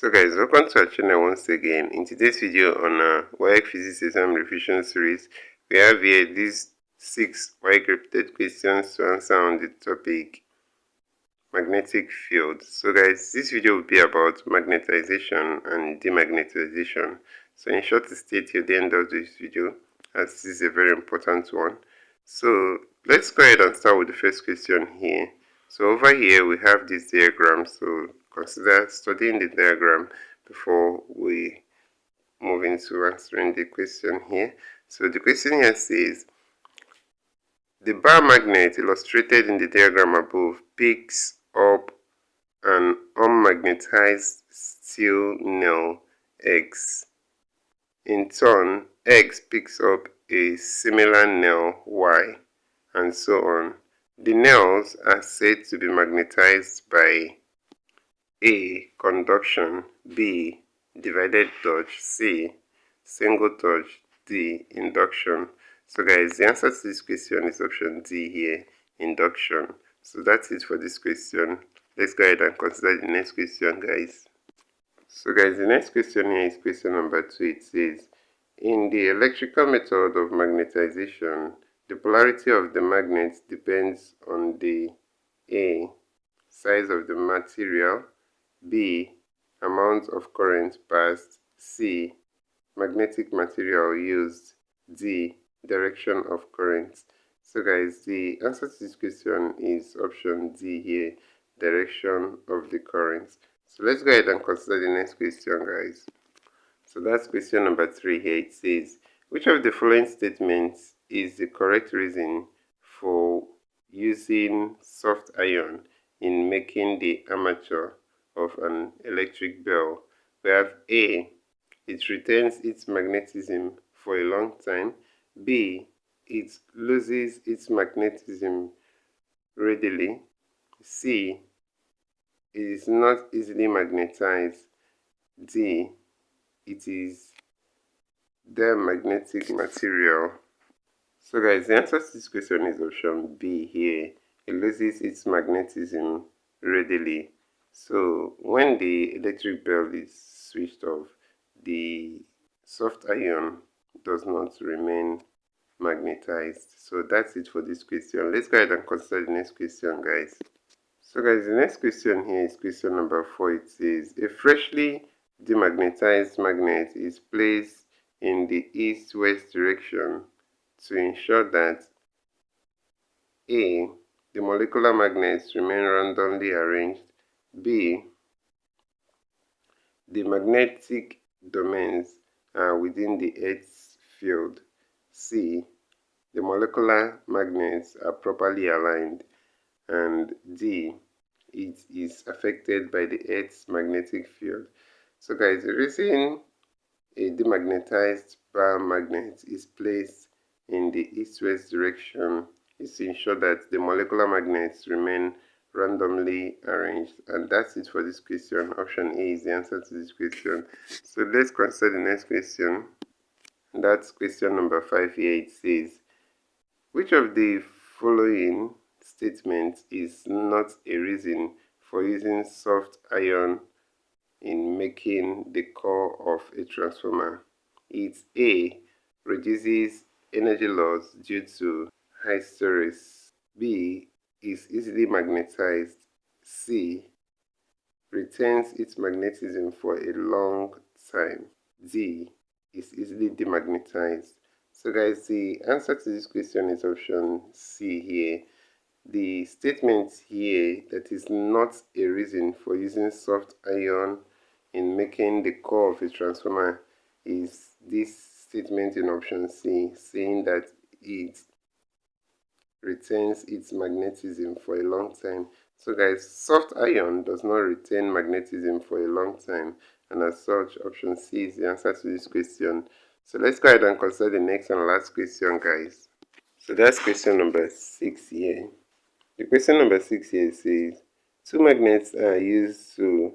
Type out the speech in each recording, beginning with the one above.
So guys, welcome to our channel once again. In today's video on our WAEC physics exam revision series, we have here these 6 WAEC repeated questions to answer on the topic magnetic field. So guys, this video will be about magnetization and demagnetization. So in short to stay till the end of this video, as this is a very important one. So let's go ahead and start with the first question here. So over here we have this diagram, so consider studying the diagram before we move into answering the question here. So the question here says, the bar magnet illustrated in the diagram above picks up an unmagnetized steel nail X. In turn, X picks up a similar nail Y, and so on. The nails are said to be magnetized by A. Conduction, B. Divided touch, C. Single touch, D. Induction. So guys, the answer to this question is option D here, induction. So that's it for this question. Let's go ahead and consider the next question, guys. So guys, the next question here is question number 2. It says, in the electrical method of magnetization, the polarity of the magnet depends on the A. Size of the material, B. Amount of current passed, C. Magnetic material used, D. Direction of current. So guys, the answer to this question is option D here, direction of the current. So let's go ahead and consider the next question, guys. So that's question number 3 here. It says, which of the following statements is the correct reason for using soft iron in making the armature of an electric bell? We have A. It retains its magnetism for a long time. B. It loses its magnetism readily. C. It is not easily magnetized. D. It is Demagnetization material. So guys, the answer to this question is option B here. It loses its magnetism readily. So when the electric bell is switched off, the soft iron does not remain magnetized. So that's it for this question. Let's go ahead and consider the next question, guys. So guys, the next question here is question number 4. It says, a freshly demagnetized magnet is placed in the east-west direction to ensure that A. The molecular magnets remain randomly arranged, B. The magnetic domains are within the Earth's field, C. The molecular magnets are properly aligned, and D. It is affected by the Earth's magnetic field. So guys, the reason a demagnetized bar magnet is placed in the east-west direction is to ensure that the molecular magnets remain randomly arranged. And that's it for this question. Option A is the answer to this question. So let's consider the next question. That's question number 5 here. It says, which of the following statements is not a reason for using soft iron in making the core of a transformer? It's A. Reduces energy loss due to hysteresis. B. Is easily magnetized. C. Retains its magnetism for a long time. D. Is easily demagnetized. So guys, the answer to this question is option C here. The statement here that is not a reason for using soft iron in making the core of a transformer is this statement in option C, saying that it retains its magnetism for a long time. So guys, soft iron does not retain magnetism for a long time, and as such, option C is the answer to this question. So let's go ahead and consider the next and last question, guys. So that's question number 6 here. The question number 6 here says, 2 magnets are used to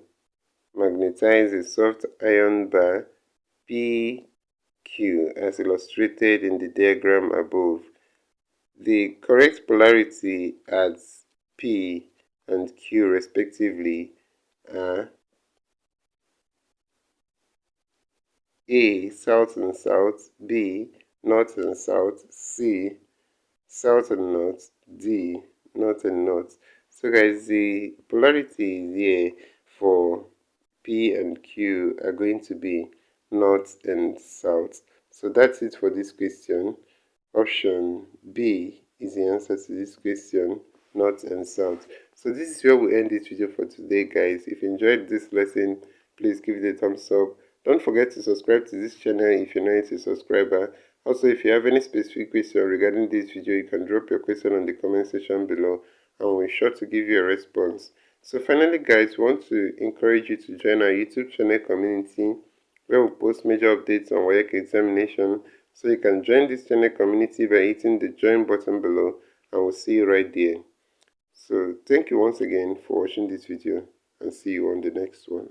magnetize a soft iron bar PQ as illustrated in the diagram above. The correct polarity at P and Q respectively are A. South and south. B. North and south. C. South and north. D. North and north. So guys, the polarities here for P and Q are going to be north and south. So that's it for this question. Option B is the answer to this question, north and south. So this is where we end this video for today, guys. If you enjoyed this lesson, please give it a thumbs up. Don't forget to subscribe to this channel if you're not a subscriber. Also, if you have any specific question regarding this video, you can drop your question on the comment section below and we'll be sure to give you a response. So finally, guys, we want to encourage you to join our YouTube channel community where we post major updates on WAEC examination. So you can join this channel community by hitting the join button below and we'll see you right there. So thank you once again for watching this video and see you on the next one.